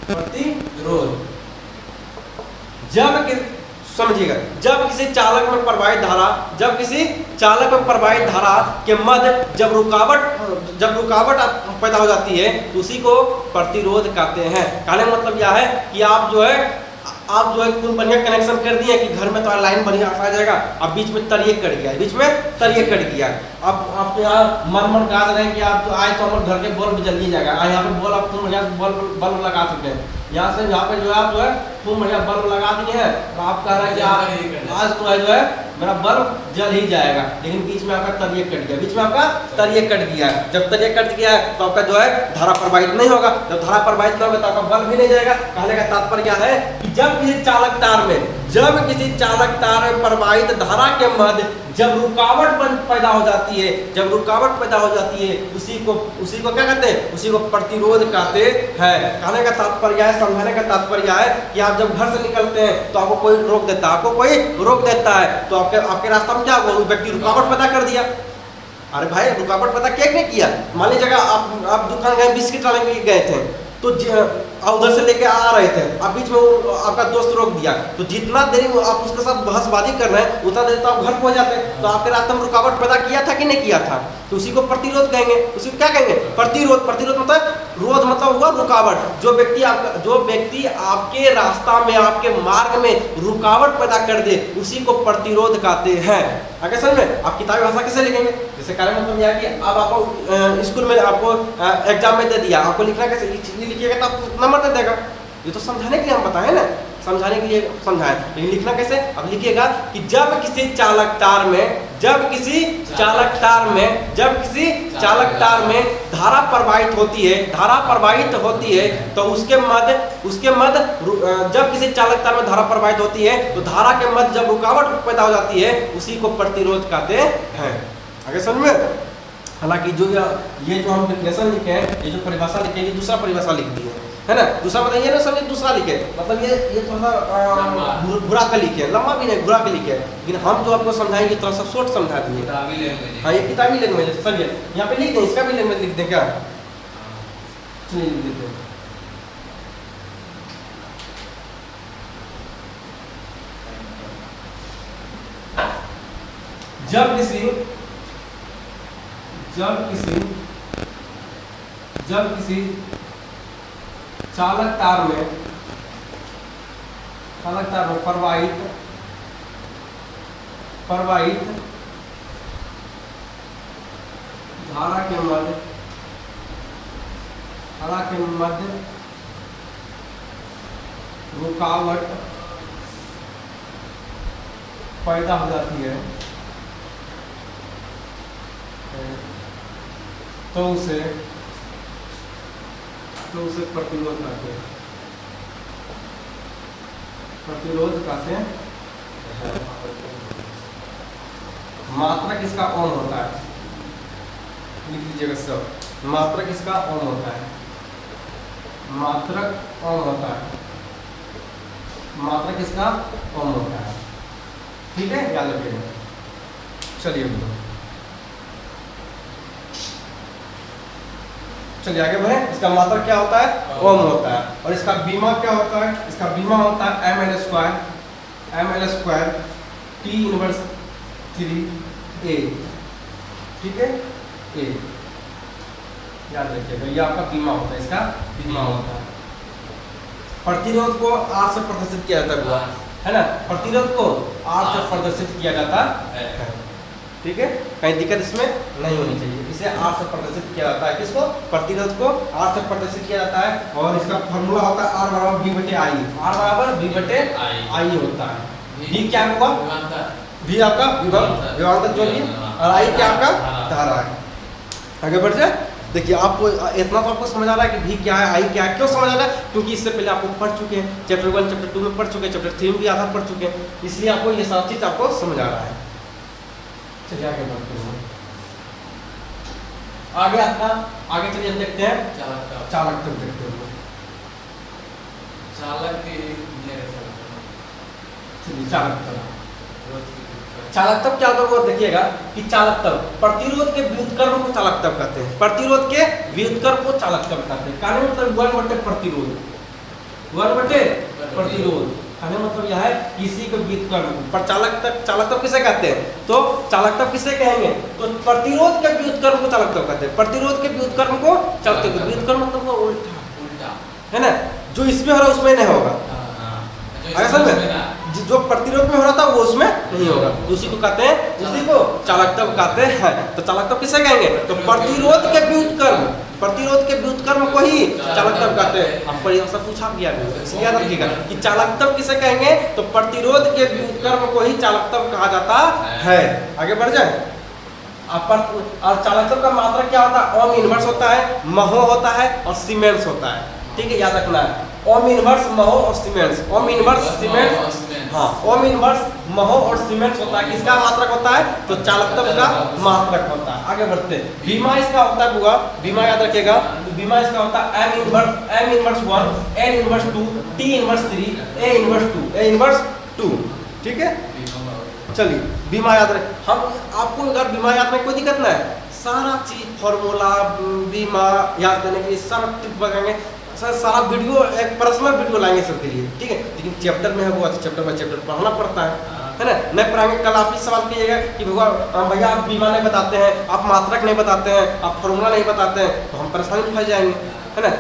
प्रतिरोध। समझिएगा, जब किसी चालक में प्रवाहित धारा, जब किसी चालक में प्रवाहित धारा के मध्य जब रुकावट पैदा हो जाती है तो उसी को प्रतिरोध कहते हैं। कहने का मतलब यह है कि आप जो है खूब बढ़िया कनेक्शन कर दिए कि घर में तो लाइन बढ़िया आ जाएगा, अब बीच में तरिए कट गया, अब आप यहाँ मन कहा रहे हैं कि आप तो आए तो हमारे घर के बल्ब जल ही जाएगा, यहाँ पे बल्ब आप खूब बढ़िया बल्ब लगा सकते हैं, यहाँ से यहाँ पे जो है आप जो है खूब बढ़िया बल्ब लगा दिए हैं, तो आप कह रहे हैं कि आज तो जो है मेरा बल्ब जल ही जाएगा, लेकिन बीच में आपका तरिए कट गया, जब तरिए कट गया है तो आपका जो है धारा प्रवाहित नहीं होगा, जब धारा प्रवाहित नहीं होगा तो आपका बल्ब भी नहीं जाएगा। कहने का तात्पर्य क्या है कि जब किसी चालक तार में प्रवाहित धारा के मध्य जब रुकावट पैदा हो जाती है, उसी को क्या कहते हैं, उसी को प्रतिरोध कहते हैं। कहने का तात्पर्य है, समझाने का तात्पर्य है कि आप जब घर से निकलते हैं तो आपको कोई रोक देता है, तो आपके रास्ता में क्या होगा, उस व्यक्ति रुकावट पैदा कर दिया। अरे भाई रुकावट पैदा क्या नहीं किया, मान लीजिए आप दुकान गए, बिस्किट लाने के लिए गए थे, तो उधर से लेके आ रहे थे, अब बीच में आपका दोस्त रोक दिया, तो जितना देरी आप उसके साथ बहसबाजी कर रहे हैं उतना देर तो आप घर पहुंच जाते हैं, तो आपके रास्ते में रुकावट पैदा किया था कि नहीं किया था, तो उसी को प्रतिरोध कहेंगे। उसी को क्या कहेंगे, प्रतिरोध मतलब रोध मतलब हुआ रुकावट। जो व्यक्ति आपके रास्ता में, आपके मार्ग में रुकावट पैदा कर दे उसी को प्रतिरोध कहते हैं। आगे समझ में, आप किताबी भाषा कैसे लिखेंगे, जैसे कार्य मतलब यह है कि अब आपको स्कूल में आपको एग्जाम में दे दिया, आपको लिखना कैसे, लिखिएगा तो आपको नंबर दे देगा, ये तो समझाने के लिए हम बताए ना, समझाने के लिए समझाएं, लेकिन लिखना कैसे, अब लिखिएगा कि जब किसी चालक तार में धारा प्रवाहित होती है तो उसके मध्य जब किसी चालक तार में धारा प्रवाहित होती है तो धारा के मध्य जब रुकावट पैदा हो जाती है उसी को प्रतिरोध कहते हैं। आगे समझ में, हालांकि ये जो हम डिफिनेशन लिखे हैं, ये जो परिभाषा लिखे, ये दूसरा परिभाषा लिख दी है ना, दूसरा बताइए ना, समझे दूसरा लिखे, मतलब ये थोड़ा सा घुरा के लिखे, लंबा भी नहीं, घुरा के लिखे, लेकिन हम जो आपको समझाएंगे थोड़ा सा शॉर्ट समझा दिए। हाँ, ये किताबी लैंग्वेज है, चलिए यहाँ पे लिख दें, इसका भी लैंग्वेज लिख दें क्या, चलिए लिख देते हैं। जब किसी चालक तार में प्रवाहित धारा के मध्य रुकावट पैदा हो जाती है तो उसे प्रतिरोध कहते हैं। मात्रक इसका ऑन होता है, लिख लीजिएगा सब, मात्रक इसका ऑन होता है, मात्रक इसका ऑन होता है, ठीक है, याद रखिएगा। चलिए आगे बढ़े। इसका मात्रक क्या होता है, ओम होता है, और इसका बीमा क्या होता है, इसका बीमा होता है ml square T inverse 3a, ठीक है, a याद रखिएगा, ये आपका बीमा होता है, इसका बीमा होता है। प्रतिरोध को R से प्रदर्शित किया जाता है ना, प्रतिरोध को R से प्रदर्शित किया जाता है, ठीक है, कहीं दिक्कत इसमें नहीं होनी चाहिए, इसे R से प्रदर्शित किया जाता है, किसको, प्रतिरोध को R से प्रदर्शित किया जाता है, और इसका फॉर्मूला होता है R बराबर V/I होता है। V क्या होगा, V आपका विभवांतर जो भी, और I क्या आपका धारा है। आगे बढ़ जाए, देखिए आपको इतना तो आपको समझ आ रहा है कि V क्या है, I क्या है, क्यों समझ आ रहा है, क्योंकि इससे पहले आपको पढ़ चुके हैं, चैप्टर 1 चैप्टर 2 में पढ़ चुके हैं, चैप्टर 3 में भी आधा पढ़ चुके हैं, इसलिए आपको ये सब चीज आपको समझ आ रहा है। चलिए आगे बढ़ते हैं, आगे चलिए देखते हैं चालक तक देखते हैं। चालक तब क्या होता है वो देखिएगा कि चालक तब प्रतिरोध के व्युत्क्रम को चालक तब कहते हैं, प्रतिरोध के व्युत्क्रम को चालक तब कहते हैं। कारण मतलब 1/प्रतिरोध, 1 बटे प्रतिरोध। कहने मतलब यह है किसी के व्युत्क्रम पर चालकता किसे कहते हैं? तो चालकता किसे कहेंगे? तो प्रतिरोध के व्युत्क्रम को चालकता कहते हैं। प्रतिरोध के व्युत्क्रम को चालकता, व्युत्क्रम मतलब उल्टा है ना, जो इसमें हो रहा उसमें नहीं होगा। समझ में? जो प्रतिरोध में हो रहा था वो उसमें नहीं होगा, उसी को कहते हैं, उसी को चालकता कहते हैं। तो चालकता किसे कहेंगे? तो प्रतिरोध के व्युत्क्रम, प्रतिरोध के व्युत्क्रम को ही चालकता कहते हैं। आपको ये सब पूछा गया है, इसलिए याद रखिएगा कि चालकता किसे कहेंगे? तो प्रतिरोध के व्युत्क्रम को ही चालकता कहा जाता है। आगे बढ़ जाए। और चालकता का मात्रा क्या होता है? ओम इनवर्स होता है, महो होता है और सीमेंस होता है। ठीक है, याद रखना है। ओम इनवर्स, महो और सीमेंस। ओम इनवर्स, सीमेंस, हाँ, ओम इनवर्स, महो और सीमेंस होता है। किसका मात्रक होता है? तो चालकता का मात्रक होता है। आगे बढ़ते हैं। बीमा इसका होता है बुआ, बीमा याद रखिएगा। तो बीमा इसका होता है M inverse 1, N inverse 2, T inverse 3, A inverse 2, A inverse 2। ठीक है, चलिए बीमा याद रख। हम आपको अगर बीमा याद रखने कोई दिक्कत ना है, सारा चीज फॉर्मूला बीमा याद करने के लिए सारा टिप लगाएंगे, सारा वीडियो एक पर्सनल वीडियो लाएंगे सबके लिए। ठीक है, लेकिन चैप्टर में है वो चैप्टर बाय चैप्टर पढ़ना पड़ता है ना। नहीं पढ़ाएंगे, कल आप ही सवाल कीजिएगा कि भैया आप बीमा नहीं बताते हैं, आप मात्रक नहीं बताते हैं, आप फॉर्मूला नहीं बताते हैं, तो हम परेशानी में फंस जाएंगे, है ना।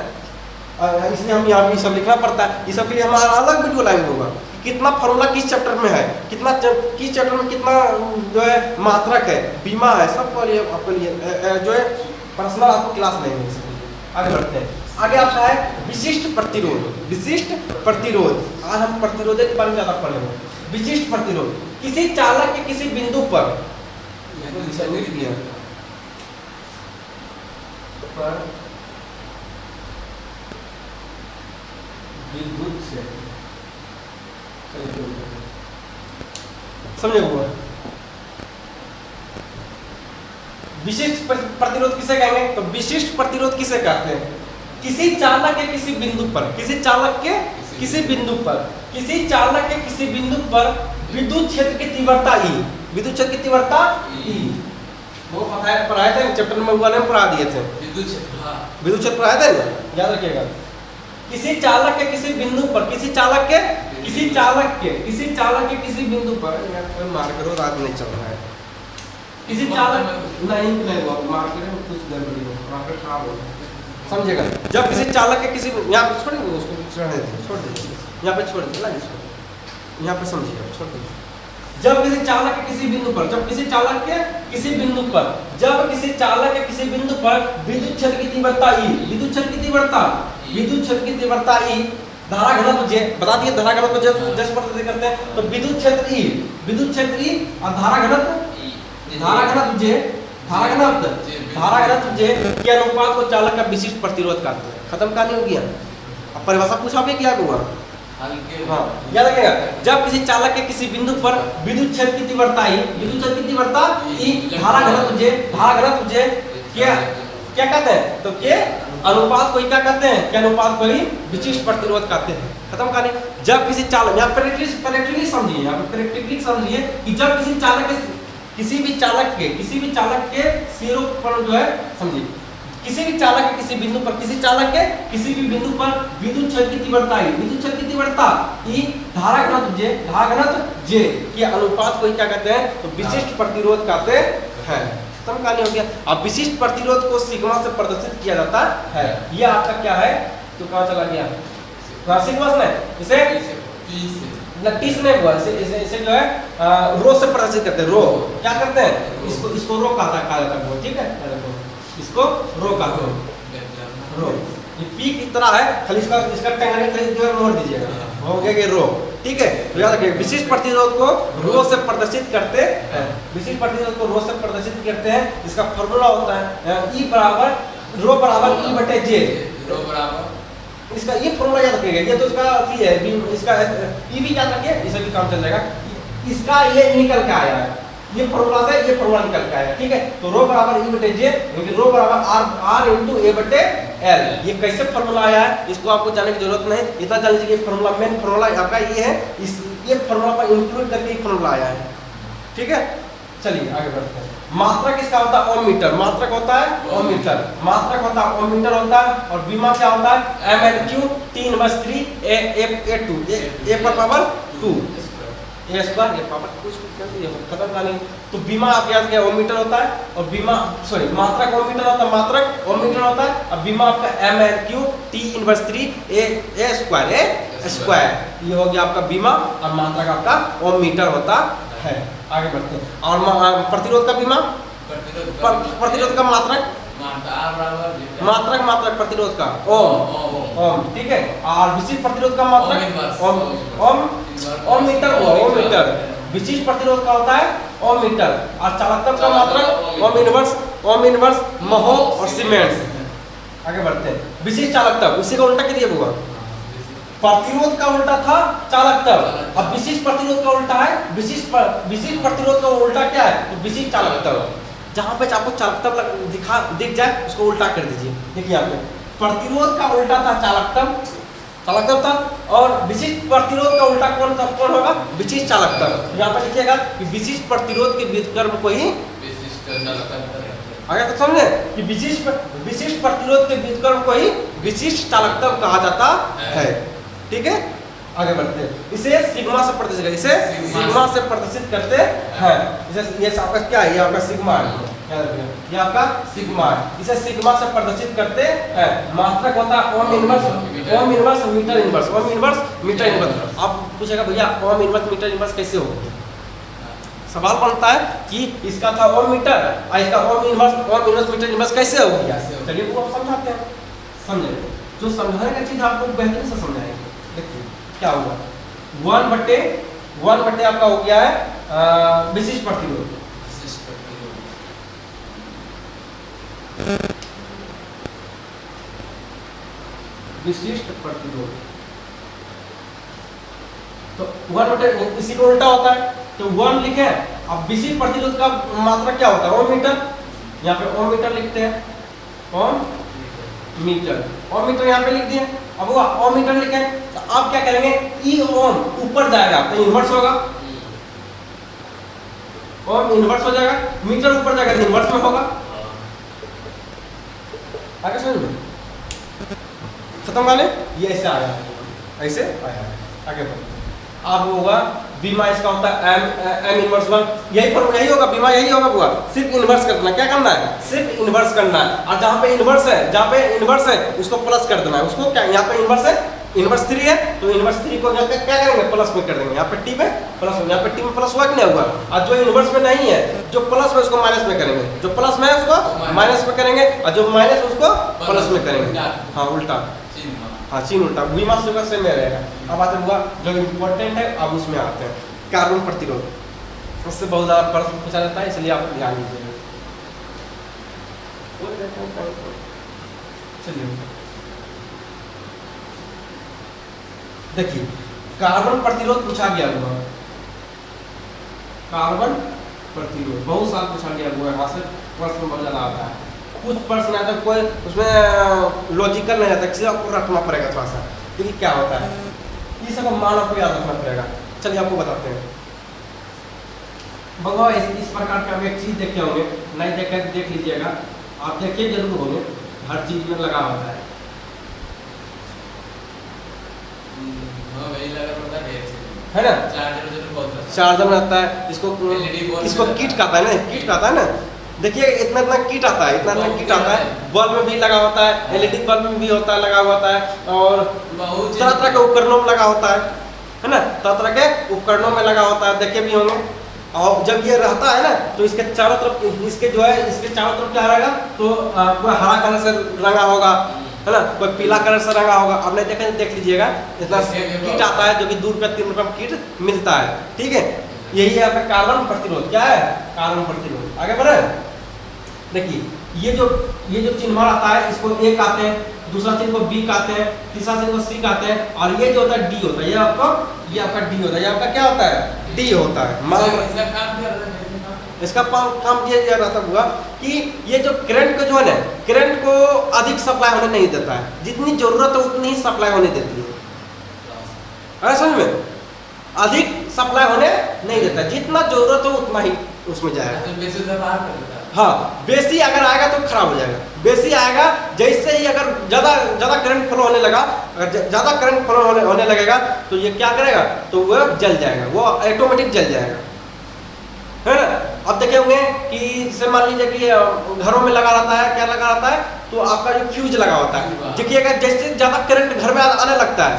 इसलिए हम यहाँ भी सब लिखना पड़ता है। ये सब के लिए हमारा अलग वीडियो लाएंगे होगा, कितना फॉर्मूला किस चैप्टर में है, कितना किस चैप्टर में कितना जो है मात्रक है, बीमा है, सब आपके लिए जो है पर्सनल आपको क्लास लेंगे। आगे बढ़ते हैं। आगे आपका है विशिष्ट प्रतिरोध। विशिष्ट प्रतिरोध, आज हम प्रतिरोध के बारे में ज्यादा पढ़ेंगे। विशिष्ट प्रतिरोध, किसी चालक के किसी बिंदु पर विद्युत से समझे हुआ। विशिष्ट प्रतिरोध किसे कहेंगे? तो विशिष्ट प्रतिरोध किसे कहते हैं? किसी चालक के किसी बिंदु पर, किसी चालक के किसी बिंदु पर, किसी चालक के किसी बिंदु पर विद्युत क्षेत्र की तीव्रता E, विद्युत क्षेत्र की तीव्रता E, वो पढ़ाए थे चैप्टर में, वाले में पढ़ा दिए थे। विद्युत क्षेत्र पढ़ाए थे ना, याद रखिएगा। किसी चालक के किसी बिंदु पर, किसी चालक के किसी चालक के किसी चालक के किसी बिंदु पर, मार्कर रात नहीं चल रहा है, किसी चालक नहीं हुआ, मार्कर में कुछ गड़बड़ी हो, मार्कर खराब हो, समझेगा। जब किसी चालक के किसी, यहाँ पे छोड़ेंगे उसको, छोड़ दीजिए, यहाँ पे छोड़ दीजिए, यहाँ पे समझिए, छोड़ दीजिए। जब किसी चालक के किसी बिंदु पर, जब किसी चालक के किसी बिंदु पर, जब किसी चालक के किसी बिंदु पर विद्युत क्षेत्र की तीव्रता E, विद्युत क्षेत्र की तीव्रता, विद्युत क्षेत्र की तीव्रता E, धारा घनत्व J, बता दिए धारा घनत्व जस्ट पर करते हैं। तो विद्युत क्षेत्र E, विद्युत क्षेत्र E और धारा घनत्व, धारा घनत्व J, धारा घनत्व J के अनुपात को चालक का विशिष्ट प्रतिरोध कहते हैं। खत्म कहानी हो गया। अब परिभाषा पूछा भी क्या हुआ? हाँ, याद रखिएगा। जब किसी चालक के किसी बिंदु पर विद्युत क्षेत्र की तीव्रता E, विद्युत क्षेत्र की तीव्रता E, धारा घनत्व J, धारा घनत्व J क्या कहते हैं? तो के अनुपात को क्या कहते हैं? के अनुपात को ही विशिष्ट प्रतिरोध कहते हैं। खत्म कहानी। जब किसी चालक, यहाँ प्रैक्टिकली समझिए, यहाँ प्रैक्टिकली समझिए कि जब किसी चालक के किसी भी चालक के सिरों पर जो है, समझिए, किसी भी चालक के किसी बिंदु पर, किसी चालक के किसी भी बिंदु पर विद्युत क्षेत्र की तीव्रता E, विद्युत क्षेत्र की तीव्रता E, धारा घनत्व J के अनुपात को क्या कहते हैं? तो विशिष्ट प्रतिरोध कहते हैं। खत्म कहानी हो गया। अब विशिष्ट प्रतिरोध को सिग्मा से प्रदर्शित किया जाता है। ये आपका क्या है? तो कहाँ चला गया? सिग्मा से इसे टी से नहीं हुआ, इसे जो है रो से प्रदर्शित करते हैं। रो क्या करते हैं? इसको रो कहा जाता है, ठीक है, इसको रो कहते हैं। रो ये पी की तरह है, खाली इसका टेंगने खाली जो है मोड़ दीजिएगा, हो गया ये रो। ठीक है, तो याद रखिए विशिष्ट प्रतिरोध को रो से प्रदर्शित करते हैं। विशिष्ट प्रतिरोध को रो से प्रदर्शित करते हैं। इसका फॉर्मूला होता है E बराबर रो बराबर E बटे J। रो बराबर इसका ये फॉर्मूला याद रखिएगा। ये तो इसका अथी है, इसका ई भी याद रखिए, इससे भी काम चल जाएगा। इसका ये निकल के आया है, ये फॉर्मूला से ये फॉर्मूला निकल के आया है। ठीक है, तो रो बराबर E बटे J, क्योंकि रो बराबर R इंटू A बटे L। ये कैसे फॉर्मूला आया है इसको आपको जानने की जरूरत नहीं, इतना जान लीजिए फॉर्मूला, मेन फॉर्मूला आपका ये है, ये फॉर्मूला पर इंक्लूड करके ये फॉर्मूला आया है। ठीक है, चलिए आगे बढ़ते हैं। मात्रक किसका होता है? ओम मीटर। मात्रक होता है ओम मीटर, मात्रक होता है ओम मीटर होता है। और बीमा क्या होता है? ML/T T⁻³ A2 A पर पावर 2 A स्क्वायर ये पावर कुछ खत्म का नहीं। तो बीमा आप याद किया ओम मीटर होता है और बीमा सॉरी मात्रक ओम मीटर होता है, मात्रक ओम मीटर होता है और बीमा आपका mn³ T⁻³ A स्क्वायर ये हो गया आपका बीमा और मात्रक आपका ओम मीटर होता है। आगे बढ़ते हैं और प्रतिरोध का बीमा प्रतिरोध का मात्रक मात्रक प्रतिरोध का ओम ठीक है और विशिष्ट प्रतिरोध का मात्रक ओम मीटर हुआ ओम मीटर। विशिष्ट प्रतिरोध का होता है ओम मीटर और चालकत्व का मात्रक ओम इनवर्स महो और सीमेंस। आगे बढ़ते हैं विशिष्ट चालकत्व उसी का उल्टा क्या दिया हुआ प्रतिरोध का उल्टा था चालकत्व। अब विशिष्ट प्रतिरोध का उल्टा है विशिष्ट प्रतिरोध का उल्टा क्या है तो विशिष्ट चालकत्व। जहां पे आपको चालकत्व दिख जाए उसको उल्टा कर दीजिए। देखिए यहाँ पे प्रतिरोध का उल्टा था चालकत्व था और विशिष्ट प्रतिरोध का उल्टा कौन होगा विशिष्ट चालकत्व। यहाँ पे लिखिएगा कि विशिष्ट प्रतिरोध के व्युत्क्रम को ही आगे तो समझे कि विशिष्ट प्रतिरोध के व्युत्क्रम को ही विशिष्ट चालकत्व कहा जाता है। ठीक है आगे बढ़ते हैं इसे सिग्मा से प्रदर्शित करते हैं। ये आपका क्या है ये आपका सिग्मा है ये आपका सिग्मा है इसे सिग्मा से प्रदर्शित करते हैं। मात्रक होता है ओम इनवर्स मीटर इनवर्स। आप पूछेगा भैया ओम इनवर्स मीटर इनवर्स कैसे होगा सवाल बनता है कि इसका था ओम मीटर और इसका ओम इनवर्स मीटर इनवर्स कैसे हो गया। चलिए वो समझाते हैं समझे जो समझाने का चीज आपको बेहतरीन से समझाएंगे। देखिए क्या होगा 1/1 आपका हो गया है विशिष्ट प्रतिरोध तो 1/1 इसी को उल्टा होता है तो 1 लिखे। अब विशिष्ट प्रतिरोध का मात्रा क्या होता है ओम मीटर। यहाँ पे ओम मीटर लिखते हैं ओम मीटर यहाँ पे लिख दिए। अब वो ओम मीटर लिखे तो आप क्या करेंगे ई ओम ऊपर जाएगा तो इन्वर्स होगा ओम इन्वर्स हो जाएगा मीटर ऊपर जाएगा तो इन्वर्स में होगा। आगे समझ में खत्म वाले ये ऐसे आया आगे अब होगा बीमा इसका होता है m इनवर्स 1 यही होगा बीमा यही होगा बुआ सिर्फ इन्वर्स करना क्या करना है सिर्फ इन्वर्स करना है और जहाँ पे इन्वर्स है उसको प्लस कर देना है उसको क्या यहाँ पे इन्वर्स 3 है तो इन्वर्स 3 को यहाँ पे क्या करेंगे प्लस में कर देंगे। यहाँ पे टी में प्लस यहाँ पे टी में प्लस हुआ कि नहीं हुआ और जो इन्वर्स में नहीं है जो प्लस में उसको माइनस में करेंगे जो प्लस में है उसको माइनस में करेंगे और जो माइनस उसको प्लस में करेंगे। हाँ उल्टा हाँ चीन उल्टा बीमा सुगर से में रहेगा। अब आते हुआ जो इम्पोर्टेंट है अब उसमें आते हैं कार्बन प्रतिरोध उससे बहुत ज़्यादा प्रश्न पूछा जाता है इसलिए आप ध्यान दीजिएगा। चलिए देखिए कार्बन प्रतिरोध पूछा गया हुआ कार्बन प्रतिरोध बहुत साल पूछा गया हुआ यहाँ से प्रश्न बहुत ज़्यादा आता है। कुछ प्रश्न आता है कोई उसमें लॉजिकल नहीं आता किसी आपको रखना पड़ेगा थोड़ा सा देखिए क्या होता है ये सब मान आपको याद रखना पड़ेगा। चलिए आपको बताते हैं भगवान इस प्रकार का हम एक चीज़ देखे होंगे नहीं देखे देख लीजिएगा आप देखिए जरूर होंगे हर चीज़ में लगा होता है है ना चार्जर में आता है इसको किट कहता है ना देखिए इतना किट आता है किट आता है बल्ब में भी लगा होता है एलईडी बल्ब में भी होता है लगा होता है और तरह के उपकरणों में लगा होता है ना तरह के उपकरणों में लगा होता है देखे भी होंगे। और जब ये रहता है ना तो इसके चारों तरफ इसके चारों तरफ क्या रहेगा तो कोई हरा कलर से रंगा होगा है ना कोई पीला कलर से रंगा होगा। अब नहीं देखें देख लीजिएगा इतना किट आता है जो कि 2 रुपये 3 रुपये में किट मिलता है। ठीक है यही है आपका कार्बन प्रतिरोध क्या है कार्बन प्रतिरोध। आगे बढ़े देखिए ये जो चिन्ह आता है इसको ए कहते हैं दूसरा चिन्ह को बी कहते हैं तीसरा चिन्ह को सी कहते हैं और ये जो होता है डी होता है ये आपका डी होता है ये आपका क्या होता है डी होता है। इसका काम ये रहता हुआ कि ये जो करंट को जो है ना करंट को अधिक सप्लाई होने नहीं देता है जितनी जरूरत है उतनी ही सप्लाई होने देती है समझ में अधिक सप्लाई होने नहीं देता जितना जरूरत हो उतना ही उसमें जाएगा। हाँ, बेसी अगर आएगा तो खराब हो जाएगा। बेसी आएगा जैसे ही अगर ज़्यादा करंट फ्लो होने लगा, अगर ज़्यादा करंट फ्लो होने लगेगा तो ये क्या करेगा, तो वह जल जाएगा, वो ऑटोमेटिक जल जाएगा, है ना। अब देखे होंगे कि जैसे मान लीजिए कि घरों में लगा रहता है, क्या लगा रहता है, तो आपका जो फ्यूज लगा होता है, देखिएगा जैसे ज़्यादा करंट घर में आने लगता है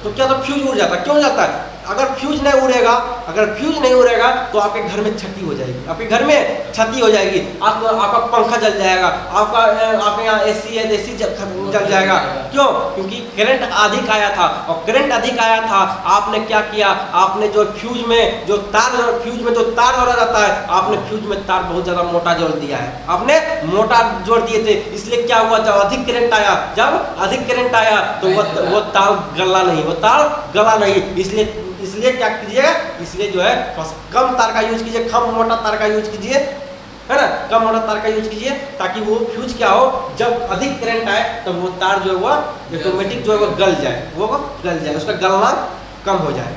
तो क्या, तो फ्यूज उड़ जाता है। क्यों जाता है? अगर फ्यूज नहीं उड़ेगा तो आपके घर में क्षति हो जाएगी, आपके घर में क्षति हो जाएगी, आपका पंखा जल जाएगा, आपके यहाँ एसी है, एसी जल जाएगा। क्यों? क्योंकि करंट अधिक आया था, और करंट अधिक आया था, आपने क्या किया, आपने जो फ्यूज में जो तार जोड़ा जाता है, आपने फ्यूज में तार बहुत ज़्यादा मोटा जोड़ दिया है, आपने मोटा जोड़ दिए थे। इसलिए क्या हुआ, जब अधिक करंट आया तो वो तार गला नहीं, इसलिए क्या कीजिएगा, इसलिए जो है कम तार का यूज कीजिए, कम मोटा तार का यूज कीजिए, है ना, कम मोटा तार का यूज कीजिए, ताकि वो फ्यूज क्या हो, जब अधिक करंट आए तो वो तार जो है वो ऑटोमेटिक जो है वो गल जाए, उसका गलना कम हो जाए।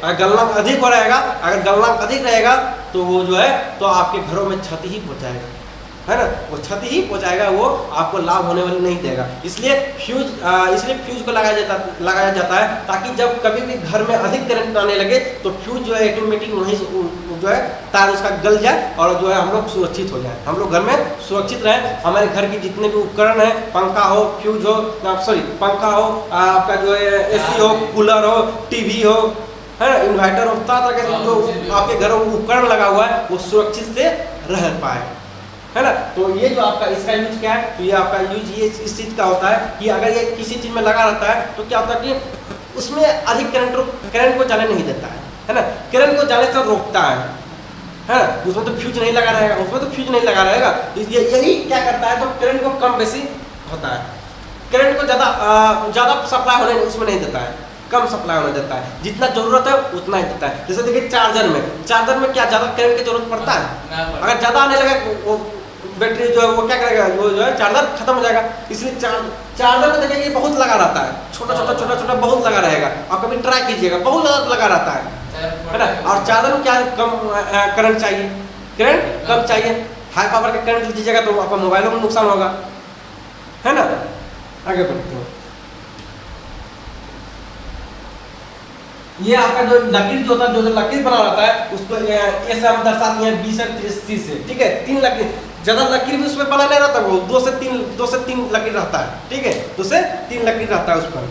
अगर गलनांक अधिक रहेगा तो वो जो है तो आपके घरों में क्षति ही पहुंचाएगा, है ना, वो क्षति ही पहुंचाएगा, वो आपको लाभ होने वाली नहीं देगा। इसलिए फ्यूज को लगाया जाता है, ताकि जब कभी भी घर में अधिक करंट आने लगे तो फ्यूज जो है ऑटोमेटिक वहीं जो है तार उसका गल जाए, और जो है हम लोग सुरक्षित हो जाए, हम लोग घर में सुरक्षित रहे। हमारे घर के जितने भी उपकरण हैं, पंखा हो, फ्यूज हो, पंखा हो, आपका जो है एसी हो, कूलर हो, टीवी हो, है ना, इन्वर्टर हो, तरह के जो आपके घरों में उपकरण लगा हुआ है वो सुरक्षित से रह पाए, है ना। तो ये जो आपका इसका यूज क्या है, तो ये आपका यूज ये इस चीज़ का होता है कि अगर ये किसी चीज़ में लगा रहता है तो क्या होता है कि उसमें अधिक करंट को जाने नहीं देता है ना, करंट को जाने से रोकता है ना। उसमें तो फ्यूज नहीं लगा रहेगा, यही क्या करता है, तो करंट को कम बेसी होता है, करंट को ज़्यादा सप्लाई होने उसमें नहीं देता है, कम सप्लाई होने देता है, जितना जरूरत है उतना ही देता है। जैसे देखिए चार्जर में क्या ज़्यादा करंट की जरूरत पड़ता है, अगर ज़्यादा आने लगे वो बैटरी जो है वो क्या करेगा, वो जो है चार्जर खत्म हो जाएगा। इसलिए चार्जर में देखिए बहुत लगा रहता है, छोटा बहुत लगा रहेगा, आप कभी ट्राई कीजिएगा, बहुत ज़्यादा लगा रहता है ना। और चार्जर में क्या कम करंट चाहिए, करंट कम चाहिए, हाई पावर का करंट लीजिएगा तो आपका मोबाइलों में नुकसान होगा, है ना। आगे बढ़ते हैं, ये आपका जो लकीर जो होता है, जो लकीर बना रहता है उसको ऐसे हम दर्शाते हैं 20 से 30 से, ठीक है। 3 लकीर, ज़्यादा लकीर भी उसमें बना नहीं रहता, वो 2 से 3 लकीर रहता है, ठीक है, 2 से 3 लकीर रहता है उस पर।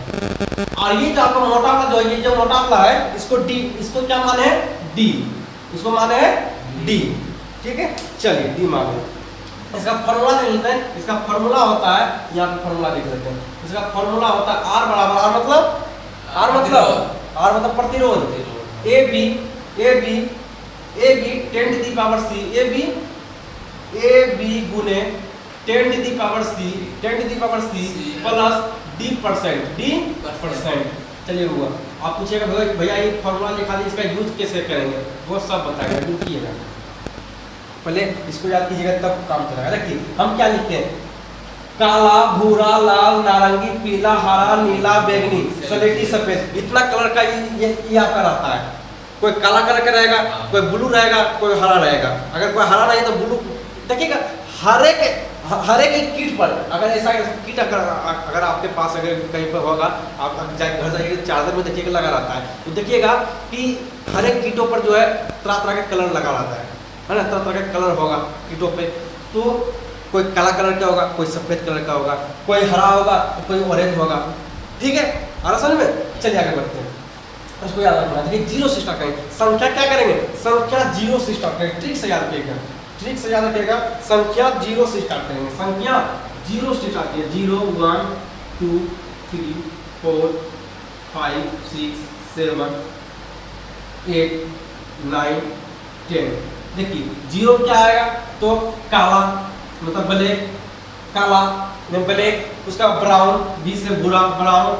और ये जो आपका मोटा वाला जो ये जो मोटा वाला है, इसको क्या माने है, डी, इसको माने है डी, ठीक है। चलिए डी माने, इसका फॉर्मूला नहीं लिखते हैं, इसका फॉर्मूला होता है, यहाँ पे फॉर्मूला लिख देते हैं, इसका फॉर्मूला होता है आर बराबर, आर मतलब प्रतिरोध, A B 10 to the power C, A B गुने 10 to the power C plus D percent. चलिए हुआ, आप पूछिएगा भैया ये फॉर्मूला लिखा दिया, इसका यूज कैसे करेंगे, वो सब बताएगा, रुकिएगा पहले इसको याद कीजिएगा तब काम चलेगा। देखिए हम क्या लिखते हैं, काला, भूरा, लाल, नारंगी, पीला, हरा, नीला, बैंगनी, सलेटी, सफेद, इतना कलर का ये आपका रहता है। कोई काला कलर का रहेगा, कोई ब्लू रहेगा, कोई हरा रहेगा। अगर कोई हरा नहीं तो ब्लू, देखिएगा हर एक कीट पर अगर ऐसा कीट अगर आपके पास अगर कहीं पर होगा, आप घर जाइए चार्जर में देखिएगा लगा रहता है, तो देखिएगा कि हर एक कीटों पर जो है तरह के कलर लगा रहता है ना, तरह के कलर होगा कीटों पे। तो कोई काला कलर का होगा, कोई सफेद कलर का होगा, कोई हरा होगा, कोई ऑरेंज होगा, ठीक है। और समझ में, चलिए आगे बढ़ते हैं, उसको याद रखना। देखिए जीरो से स्टार्ट करेंगे, संख्या क्या करेंगे, संख्या जीरो से स्टार्ट करेंगे, ट्रिक से याद रखिएगा, संख्या जीरो से स्टार्ट करेंगे, संख्या जीरो से स्टार्ट किया, 0 1 2 3 4 5 6 7 8 9 10। देखिए जीरो क्या आएगा, तो काला मतलब ब्लैक, काला में ब्लैक, उसका ब्राउन, बी से भूरा, ब्राउन,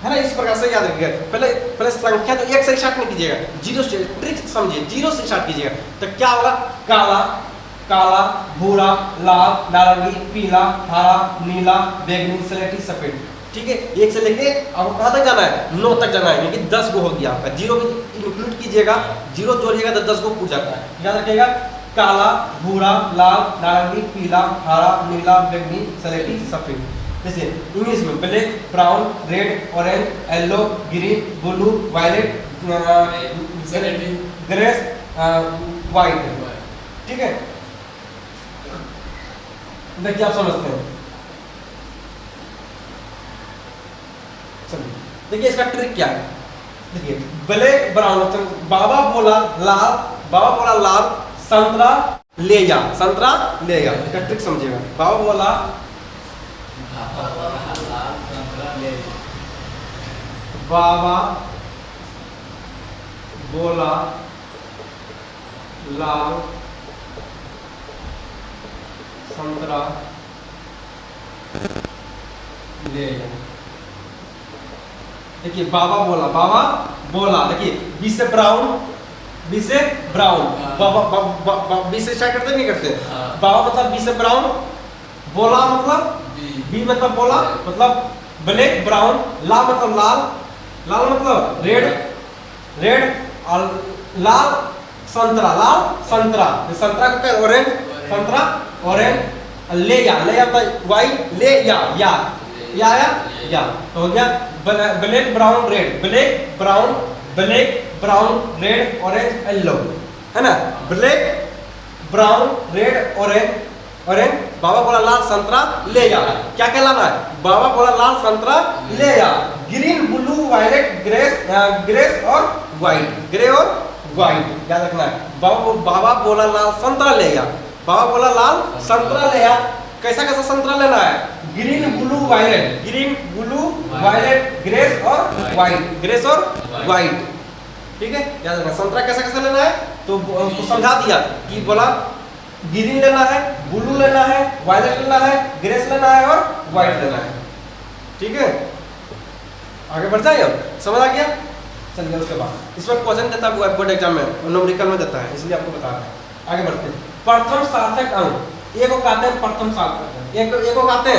है ना। इस प्रकार से याद रखिएगा। पहले संख्या तो एक से स्टार्ट नहीं कीजिएगा, जीरो से, ट्रिक समझिए, जीरो से स्टार्ट कीजिएगा। तो क्या होगा, काला, भूरा, लाल, नारंगी, पीला, हरा, नीला, बैंगनी, सलेटी, सफेद, ठीक है। 1 से लेके अब कहाँ तक जाना है, 9 तक जाना है, क्योंकि 10 गो हो गया आपका। जीरो भी इंक्लूड कीजिएगा, जीरो जोड़िएगा तो 10 गो पूछ जाता है, याद रखिएगा। काला, भूरा, लाल, नारंगी, पीला, हरा, नीला, बैंगनी, सलेटी, सफेद। जैसे इंग्लिश में black, brown, red, orange, yellow, green, blue, violet, greys, white. ठीक है, देखिए आप समझते हैं। चलिए देखिए इसका ट्रिक क्या है। देखिए ब्लैक, ब्राउन, बाबा बोला लाल, संतरा ले जा, संतरा ले जा। इसका ट्रिक समझिएगा। बाबा बोला लाल, संतरा ले जा। देखिए बाबा बोला देखिए बी से ब्राउन, बी से स्टार्ट करते नहीं करते। बाबा मतलब बी से ब्राउन, बोला मतलब बी मतलब बोला मतलब ब्लैक, ब्राउन, लाल मतलब लाल मतलब रेड और लाल संतरा संतरा का ऑरेंज, संतरा ऑरेंज, ले जा मतलब वाइट, ले या तो हो गया black, brown, red, black, brown, red, orange, yellow, है ना। Black, brown, red, orange. बाबा बोला लाल, संतरा ले जा। क्या कहलाना है? बाबा बोला लाल, संतरा ले जा। ग्रीन, ब्लू, वायलेट, ग्रेस और व्हाइट, ग्रे और व्हाइट याद रखना है। बाबा बोला लाल, संतरा ले जा। बाबा बोला लाल, संतरा ले जा। कैसा संतरा लेना है? ग्रीन, ब्लू, वायलेट, ग्रेस और व्हाइट। ठीक है, याद रखना। संतरा कैसा लेना है तो उसको समझा दिया कि बोला ग्रीन लेना है, ब्लू लेना है, वायलेट लेना है, ग्रेस लेना है और व्हाइट लेना है। ठीक है, आगे बढ़ जाए। समझ आ गया? चलिए उसके बाद इसमें क्वेश्चन देता है बोर्ड एग्जाम में, न्यूमेरिकल में देता है, इसलिए आपको बता रहे हैं। आगे बढ़ते हैं। प्रथम सार्थक अंक ए को कहते हैं प्रथम सार्थक अंक। ए को कहते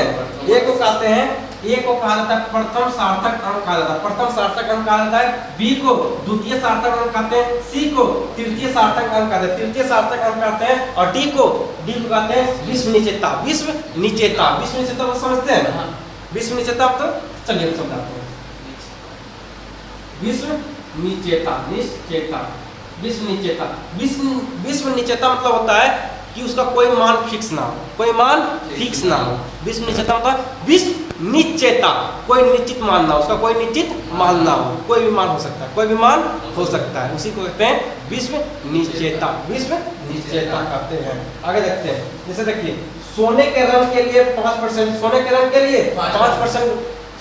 हैं ए को कहा जाता है प्रथम सार्थक अंक कहा जाता है। प्रथम सार्थक अंक कहा जाता है। बी को द्वितीय सार्थक अंक कहते हैं। सी को तृतीय सार्थक अंक कहते हैं। तृतीय सार्थक अंक कहते हैं। और डी को कहते हैं विश्व निचेता। विश्व निचेता को समझते हैं? विश्व निचेता तो चलिए समझाते हैं। विश्व निचेता विश्व निचेता मतलब होता है कि उसका कोई मान फिक्स ना हो। विश्व निचेता मतलब विश्व निश्चेता, कोई निश्चित मान ना हो, उसका कोई निश्चित मान ना हो। कोई भी मान हो सकता है, उसी को कहते हैं विश्व निश्चेता कहते हैं। आगे देखते हैं। जैसे देखिए सोने के रंग के लिए 5%, सोने के रंग के लिए 5%,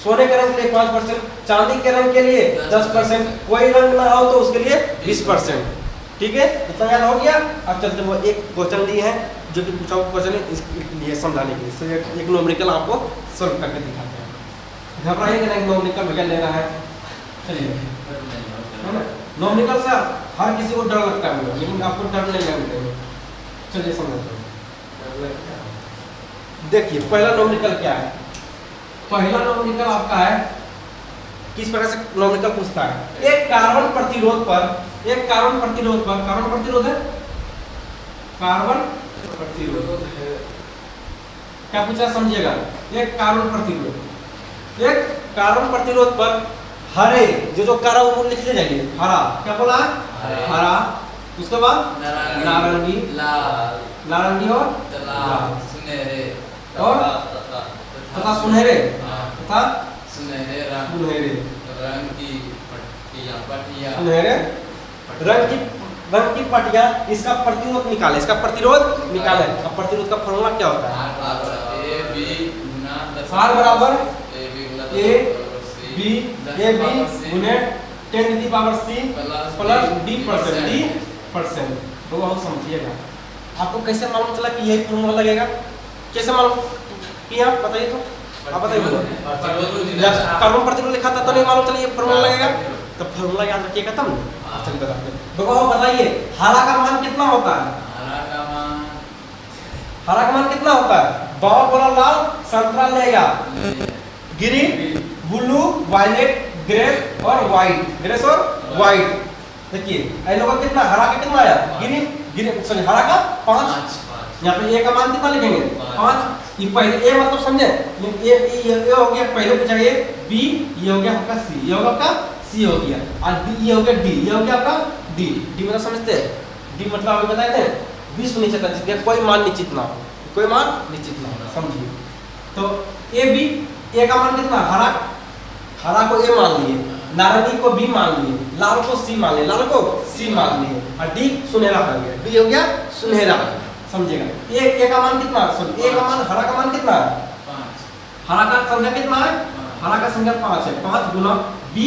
सोने के रंग के लिए 5%, चांदी के रंग के लिए 10%, कोई रंग ना हो तो उसके लिए 20%। ठीक है, इतना याद हो गया। अब चलते वो एक क्वेश्चन लिए हैं जो कि पूछा हुआ क्वेश्चन है, इसलिए समझाने के लिए एक न्यूमेरिकल आपको सॉल्व करके दिखाते हैं। घबराइएगा नहीं, न्यूमेरिकल भैया लेना है। चलिए न्यूमेरिकल से हर किसी को डर लगता है, लेकिन आपको डर नहीं लगना चाहिए। चलिए समझते हैं। देखिए पहला न्यूमेरिकल क्या है। पहला न्यूमेरिकल आपका है, किस प्रकार से न्यूमेरिकल पूछता है। एक कार्बन प्रतिरोध पर कार्बन प्रतिरोध क्या पूछा समझिएगा। एक कार्बन प्रतिरोध पर हरे जो कारा वो लिख ले जाइए। हरा क्या बोला? हरा। उसके बाद नारंगी, नारंगी और सुनहरे और तथा सुनहरे सुनहरे रंग की पट्टियाँ रंग की पट्टियाँ। इसका प्रतिरोध निकाले, अब प्रतिरोध का फॉर्मूला क्या होता है? R बराबर ए बी गुने 10⁻³ प्लस d%। तो बहुत समझिएगा। आपको कैसे मालूम चला कि यही फॉर्मूला लगेगा? कैसे मालूम किया बताइए तो। आप बताइए। कार्बन प्रतिरोध लिखा था तो नहीं मालूम चला ये फॉर्मूला लगेगा? तो फॉर्मूला याद रखिएगा तब ना। चलिए बताते हैं। तो बताइए हरा का मान कितना होता है? हरा का मान कितना होता है? बाबा बोला लाल, संतरा लेगा। ग्रीन, ब्लू, वायलेट, ग्रेस और व्हाइट। देखिए येलो का कितना, हरा का कितना आया? ग्रीन, सॉरी हरा का 5, 5 यहाँ पे ए का मान कितना लिखेंगे 5। ये पहले ए मतलब समझे, ये हो गया पहले पूछा ये बी, ये हो गया आपका सी, ये होगा आपका सी हो गया, और डी ये हो गया डी, ये हो गया आपका डी। डी मतलब समझते हैं, डी मतलब अभी बताए थे विश्व निश्चित जिसका कोई मान निश्चित ना हो, कोई मान निश्चित ना हो, समझिए। तो ए बी, ए का मान कितना, हरा को ए मान लिए, नारंगी को बी मान लिए, लाल को सी मान लिए, लाल को सी मान लिए, और डी सुनहरा हो गया, डी हो गया सुनहरा, समझिएगा। ए का मान कितना, सॉरी ए का मान, हरा का मान कितना है 5, हरा का संख्या कितना है, हरा का संख्या 5 है, 5 गुना बी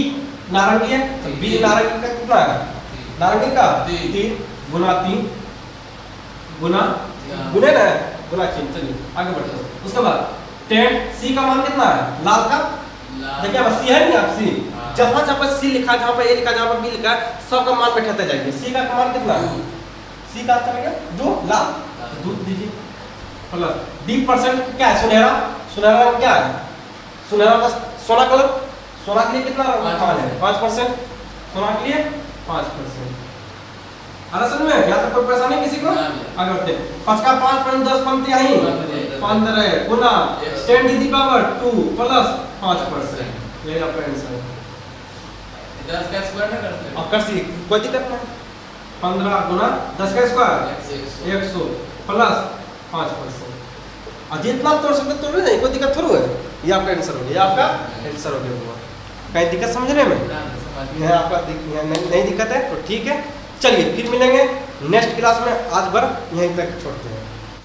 नारंगी है, तो बी नारंगी का कितना है, नारंगी का 3 गुना 3 गुना गुने ना गुना 3। चलिए आगे बढ़ते हैं। उसके बाद 10 सी का मान कितना है, लाल का देखिए अब सी है नहीं, आप सी जहाँ जहाँ पर सी लिखा, जहाँ पर ए लिखा, जहाँ पर बी लिखा, सबका मान बैठाते जाएंगे। सी का मान कितना है, सी का क्या 2, लाल 2 दीजिए, प्लस डी परसेंट क्या है, सुनहरा, सुनहरा रंग क्या है, सुनहरा का सोना कलर, सोना के लिए कितना मान है 5%, सोना के लिए 5%। समझ में, यहाँ तक कोई परेशानी किसी को, आगे बढ़ते हैं। 5 का 5 पर 10 पंक्ति आई 15 गुना 10 टू द पावर 2 प्लस 5%, यही आपका आंसर है। 10 का स्क्वायर ना करते अब कर सी कोई दिक्कत नहीं, 15 गुना 10 का स्क्वायर 100 प्लस 5%, और जितना तोड़ सकते तोड़ नहीं, कोई दिक्कत थोड़ी है। ये आपका आंसर हो गया, ये आपका आंसर हो गया। कहीं दिक्कत समझने में, यहाँ आपका नहीं दिक्कत है तो ठीक है। चलिए फिर मिलेंगे नेक्स्ट क्लास में, आज भर यहीं तक छोड़ते हैं।